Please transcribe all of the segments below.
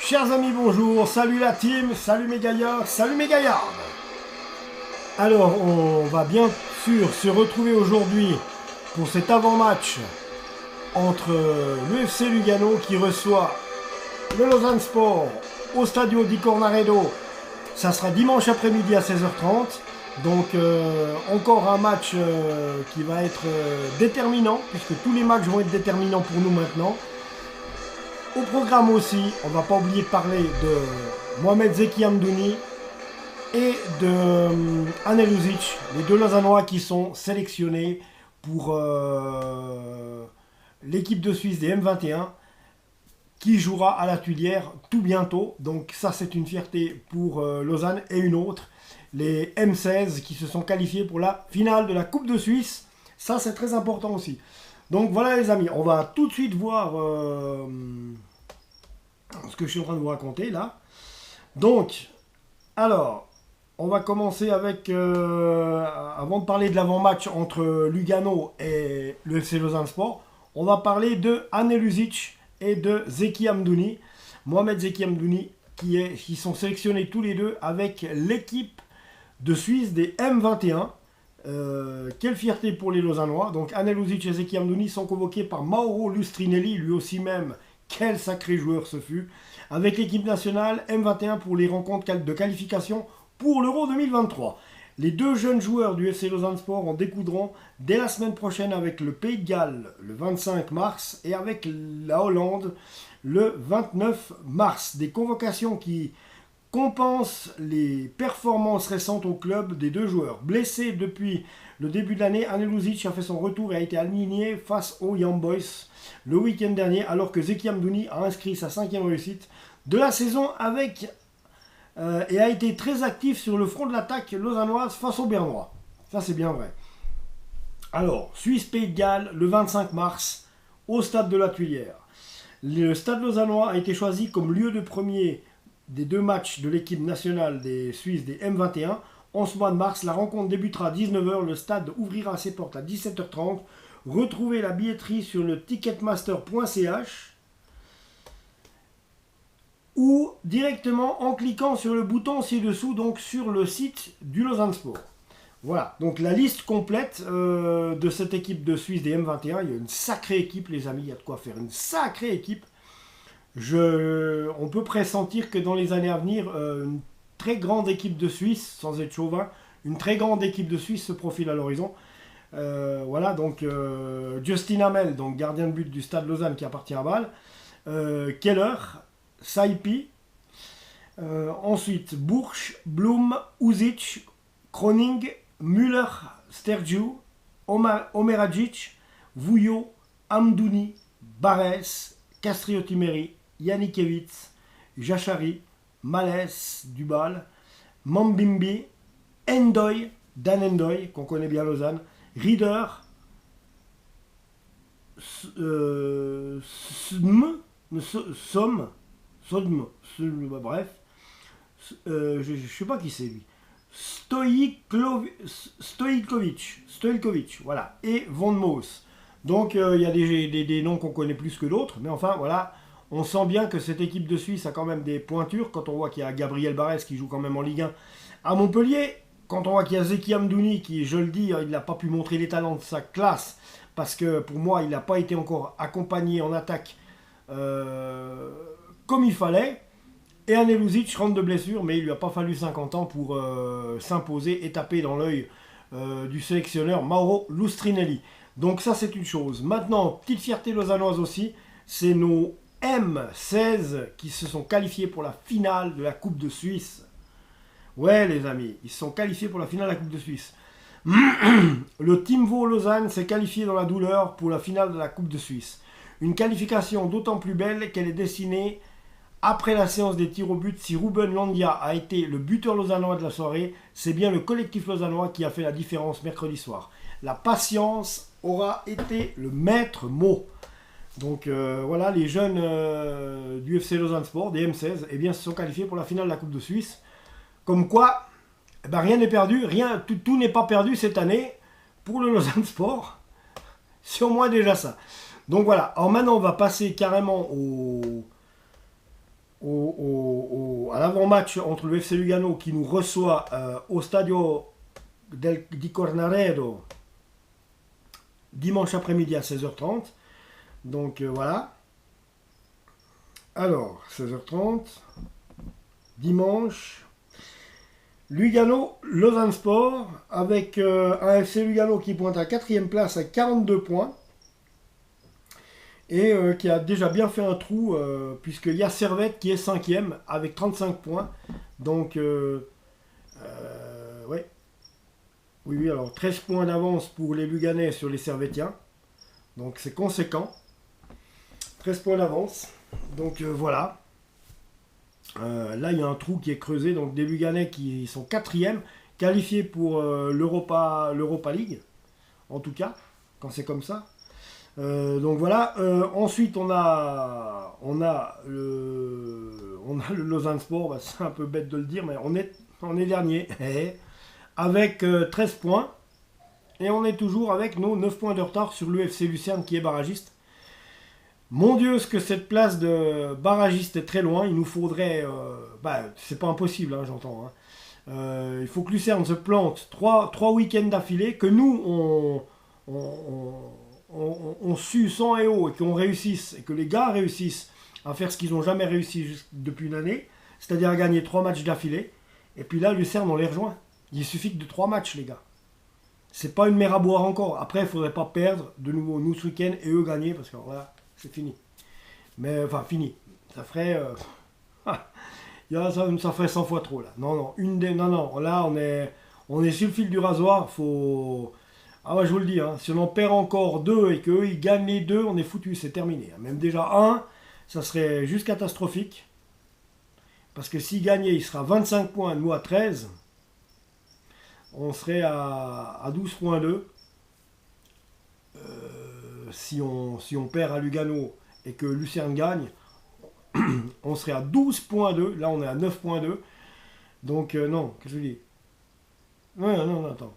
Chers amis, bonjour, salut la team, salut mes gaillards, salut mes gaillardes. Alors, on va bien sûr se retrouver aujourd'hui pour cet avant-match entre l'UFC Lugano qui reçoit le Lausanne Sport au Stadio di Cornaredo. Ça sera dimanche après-midi à 16h30. Donc, encore un match qui va être déterminant, puisque tous les matchs vont être déterminants pour nous maintenant. Au programme aussi, on ne va pas oublier de parler de Mohamed Zeki Amdouni et de Anel Uzic, les deux Lausannois qui sont sélectionnés pour l'équipe de Suisse des M21 qui jouera à la Tuilière tout bientôt. Donc ça, c'est une fierté pour Lausanne et une autre, les M16 qui se sont qualifiés pour la finale de la Coupe de Suisse. Ça, c'est très important aussi. Donc voilà les amis, on va tout de suite voir ce que je suis en train de vous raconter là. Donc, alors, on va commencer avec, avant de parler de l'avant-match entre Lugano et le FC Lausanne Sport, on va parler de Anel Uzic et de Zeki Amdouni. Mohamed Zeki Amdouni qui sont sélectionnés tous les deux avec l'équipe de Suisse des M21. Quelle fierté pour les Lausannois. Donc Anel Uzic et Zeki Amdouni sont convoqués par Mauro Lustrinelli, lui aussi même, quel sacré joueur ce fut, avec l'équipe nationale M21 pour les rencontres de qualification pour l'Euro 2023. Les deux jeunes joueurs du FC Lausanne Sport en découdront dès la semaine prochaine avec le Pays de Galles le 25 mars et avec la Hollande le 29 mars. Des convocations qui compense les performances récentes au club des deux joueurs. Blessé depuis le début de l'année, Anel Uzic a fait son retour et a été aligné face aux Young Boys le week-end dernier, alors que Zeki Amdouni a inscrit sa 5e réussite de la saison et a été très actif sur le front de l'attaque lausannoise face aux Bernois. Ça, c'est bien vrai. Alors, Suisse-Pays de Galles, le 25 mars, au stade de la Tuilière. Le stade lausannois a été choisi comme lieu de premier des deux matchs de l'équipe nationale des Suisses des M21. En ce mois de mars, la rencontre débutera à 19h. Le stade ouvrira ses portes à 17h30. Retrouvez la billetterie sur le ticketmaster.ch ou directement en cliquant sur le bouton ci-dessous, donc sur le site du Lausanne Sport. Voilà, donc la liste complète de cette équipe de Suisse des M21. Il y a une sacrée équipe, les amis, il y a de quoi faire. Une sacrée équipe. On peut pressentir que dans les années à venir, une très grande équipe de Suisse, sans être chauvin, une très grande équipe de Suisse se profile à l'horizon. Voilà, donc Justin Hamel, donc gardien de but du Stade Lausanne qui appartient à Bâle, Keller, Saipi, ensuite Burch, Blum, Uzic, Kroning, Müller, Stergiu, Omeragic, Vouillot, Amdouni, Barès, Castriotti-Meri, Yannickevitz, Jachari, Malès, Dubal, Mambimbi, Endoy, Dan Endoy, qu'on connaît bien à Lausanne, Rieder, bref, je ne sais pas qui c'est lui, Stojkovic, voilà, et Von Moos. Donc il y a des noms qu'on connaît plus que d'autres, mais enfin voilà, on sent bien que cette équipe de Suisse a quand même des pointures, quand on voit qu'il y a Gabriel Barès qui joue quand même en Ligue 1 à Montpellier, quand on voit qu'il y a Zeki Amdouni qui, je le dis, il n'a pas pu montrer les talents de sa classe, parce que pour moi il n'a pas été encore accompagné en attaque comme il fallait, et Anel Uzic rentre de blessure, mais il lui a pas fallu 50 ans pour s'imposer et taper dans l'œil du sélectionneur Mauro Lustrinelli. Donc ça c'est une chose. Maintenant, petite fierté lausannoise aussi, c'est nos M16 qui se sont qualifiés pour la finale de la Coupe de Suisse. Ouais les amis, ils se sont qualifiés pour la finale de la Coupe de Suisse. Le Team Vaud Lausanne s'est qualifié dans la douleur pour la finale de la Coupe de Suisse. Une qualification d'autant plus belle qu'elle est destinée après la séance des tirs au but. Si Ruben Landia a été le buteur lausannois de la soirée, c'est bien le collectif lausannois qui a fait la différence mercredi soir. La patience aura été le maître mot. Donc voilà, les jeunes du FC Lausanne Sport, des M16, eh bien, se sont qualifiés pour la finale de la Coupe de Suisse. Comme quoi, eh ben, rien n'est perdu, tout n'est pas perdu cette année pour le Lausanne Sport. C'est au moins déjà ça. Donc voilà, alors maintenant on va passer carrément au l'avant-match entre le FC Lugano qui nous reçoit au Stadio di Cornaredo dimanche après-midi à 16h30. Donc voilà. Alors, 16h30, dimanche, Lugano, Lausanne Sport, avec un FC Lugano qui pointe à 4e place à 42 points. Et qui a déjà bien fait un trou, puisqu'il y a Servette qui est 5e avec 35 points. Donc, ouais. Oui, alors 13 points d'avance pour les Luganais sur les Servettiens. Donc c'est conséquent. 13 points d'avance. Donc voilà. Là, il y a un trou qui est creusé. Donc des Luganais qui sont 4e, qualifiés pour l'Europa League. En tout cas, quand c'est comme ça. Donc voilà. Ensuite, on a le Lausanne Sport. Bah, c'est un peu bête de le dire, mais on est dernier. Avec 13 points. Et on est toujours avec nos 9 points de retard sur l'UFC Lucerne qui est barragiste. Mon Dieu, ce que cette place de barragiste est très loin. Il nous faudrait... c'est pas impossible, hein, j'entends. Hein. Il faut que Lucerne se plante 3 week-ends d'affilée. Que nous, on sue sang et eau et qu'on réussisse. Et que les gars réussissent à faire ce qu'ils n'ont jamais réussi depuis une année. C'est-à-dire à gagner 3 matchs d'affilée. Et puis là, Lucerne, on les rejoint. Il suffit que de 3 matchs, les gars. C'est pas une mer à boire encore. Après, il ne faudrait pas perdre de nouveau nous ce week-end et eux gagner parce que voilà, c'est fini. Mais enfin, fini. Ça ferait. Ça ferait 100 fois trop là. Non. Là, on est sur le fil du rasoir. Faut. Ah ouais, je vous le dis. Hein, si on en perd encore 2 et qu'eux ils gagnent les 2, on est foutu. C'est terminé. Même déjà 1, ça serait juste catastrophique. Parce que s'ils gagnaient, il sera 25 points, nous à 13. On serait à 12,2. Si on perd à Lugano et que Lucerne gagne, on serait à 12,2. Là, on est à 9,2. Donc, non, qu'est-ce que je dis? Non, attends.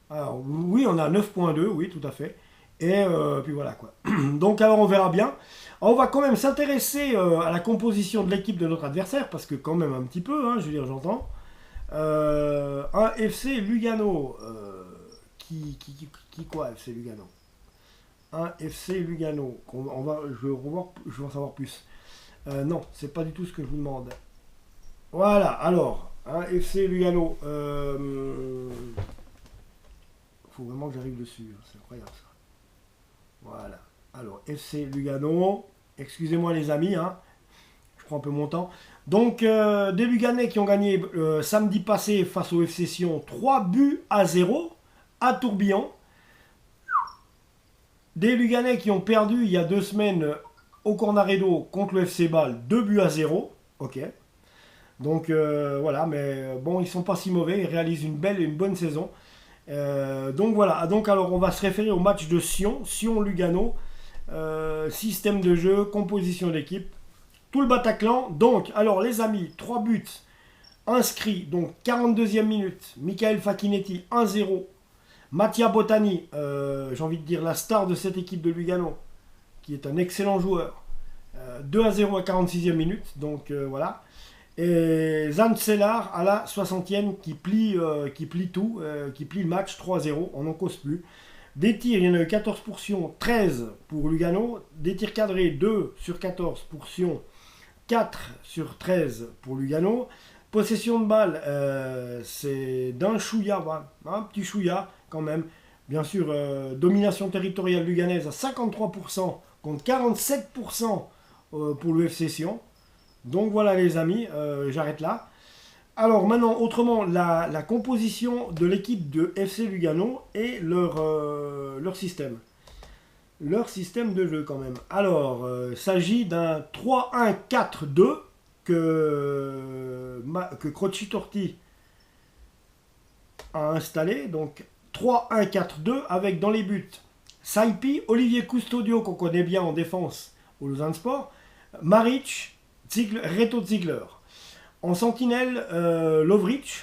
Alors, oui, on est à 9,2, oui, tout à fait. Et puis voilà, quoi. Donc, alors, on verra bien. Alors, on va quand même s'intéresser à la composition de l'équipe de notre adversaire, parce que quand même un petit peu, hein, je veux dire, j'entends. Un FC Lugano qui quoi FC Lugano, un FC Lugano je vais en savoir plus. Non, c'est pas du tout ce que je vous demande. Voilà, alors un FC Lugano, faut vraiment que j'arrive dessus, hein, c'est incroyable ça. Voilà, alors FC Lugano, excusez-moi les amis, hein, je prends un peu mon temps. Donc, des Luganais qui ont gagné samedi passé face au FC Sion 3-0 à Tourbillon. Des Luganais qui ont perdu il y a 2 semaines au Cornaredo contre le FC Bâle 2-0. Ok. Donc, voilà, mais bon, ils sont pas si mauvais. Ils réalisent une bonne saison. Donc, voilà. Donc, alors, on va se référer au match de Sion-Lugano. Système de jeu, composition d'équipe. Tout le Bataclan. Donc, alors les amis, 3 buts inscrits. Donc, 42e minute. Michael Facchinetti, 1-0. Mattia Bottani, j'ai envie de dire la star de cette équipe de Lugano, qui est un excellent joueur. 2-0 à 46e minute. Donc, voilà. Et Zancellar à la 60e qui plie tout, qui plie le match 3-0. On n'en cause plus. Des tirs, il y en a eu 14 pour Sion, 13 pour Lugano. Des tirs cadrés, 2 sur 14 pour Sion. 4 sur 13 pour Lugano. Possession de balle, c'est d'un chouïa, un petit chouïa quand même. Bien sûr, domination territoriale luganaise à 53% contre 47% pour le FC Sion. Donc voilà les amis, j'arrête là. Alors maintenant, autrement, la composition de l'équipe de FC Lugano et leur système. Leur système de jeu quand même. Alors, il s'agit d'un 3-1-4-2 que Croci Torti a installé. Donc 3-1-4-2 avec dans les buts Saipi, Olivier Custodio qu'on connaît bien en défense au Lausanne Sport, Maric, Reto Ziegler. En sentinelle, Lovric.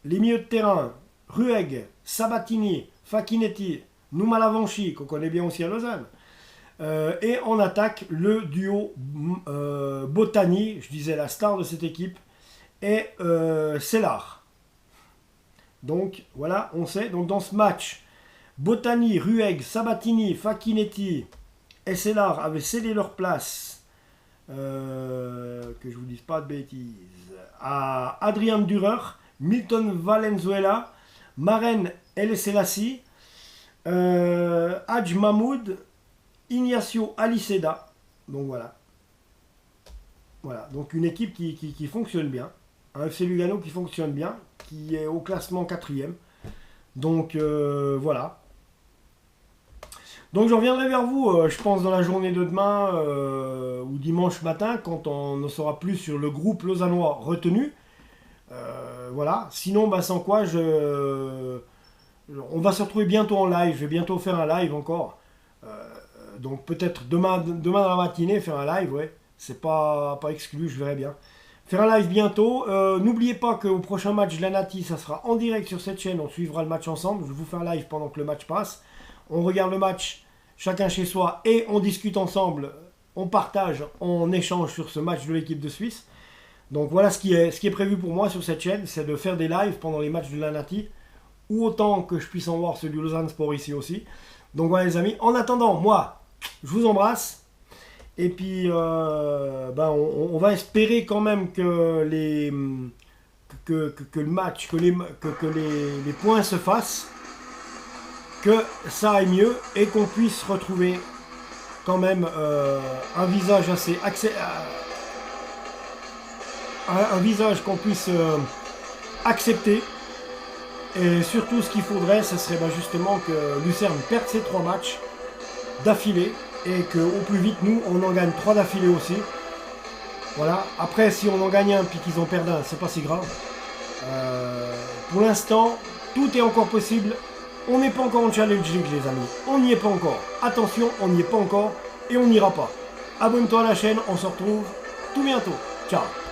Les milieux de terrain, Rueg, Sabatini, Facchinetti, Numalavanchi, qu'on connaît bien aussi à Lausanne. Et en attaque, le duo Botany, je disais la star de cette équipe, et Sellar. Donc voilà, on sait. Donc dans ce match, Botany, Rueg, Sabatini, Facchinetti et Sellar avaient cédé leur place, que je vous dise pas de bêtises, à Adrian Dürer, Milton Valenzuela, Maren El Selassie, Hadj Mahmoud, Ignacio Aliceda. Donc voilà. Voilà, donc une équipe qui fonctionne bien. Un FC Lugano qui fonctionne bien, qui est au classement 4e. Donc voilà. Donc je reviendrai vers vous, je pense, dans la journée de demain ou dimanche matin, quand on en saura plus sur le groupe lausannois retenu. Voilà. Sinon, sans quoi, on va se retrouver bientôt en live. Je vais bientôt faire un live encore. Donc peut-être demain dans la matinée, faire un live, ouais. C'est pas exclu, je verrai bien. Faire un live bientôt. N'oubliez pas qu'au prochain match de la Nati, ça sera en direct sur cette chaîne. On suivra le match ensemble. Je vous fais un live pendant que le match passe. On regarde le match chacun chez soi et on discute ensemble. On partage, on échange sur ce match de l'équipe de Suisse. Donc voilà ce qui est prévu pour moi sur cette chaîne. C'est de faire des lives pendant les matchs de la Nati. Ou autant que je puisse en voir ceux du Lausanne Sport ici aussi. Donc voilà les amis. En attendant, moi, je vous embrasse. Et puis, on va espérer quand même que le match, que les points se fassent, que ça aille mieux et qu'on puisse retrouver quand même un visage un visage qu'on puisse accepter. Et surtout, ce qu'il faudrait, ce serait justement que Lucerne perde ses 3 matchs d'affilée. Et qu'au plus vite, nous, on en gagne 3 d'affilée aussi. Voilà. Après, si on en gagne un puis qu'ils en perdent un, c'est pas si grave. Pour l'instant, tout est encore possible. On n'est pas encore en Challenge League, les amis. On n'y est pas encore. Attention, on n'y est pas encore et on n'ira pas. Abonne-toi à la chaîne, on se retrouve tout bientôt. Ciao.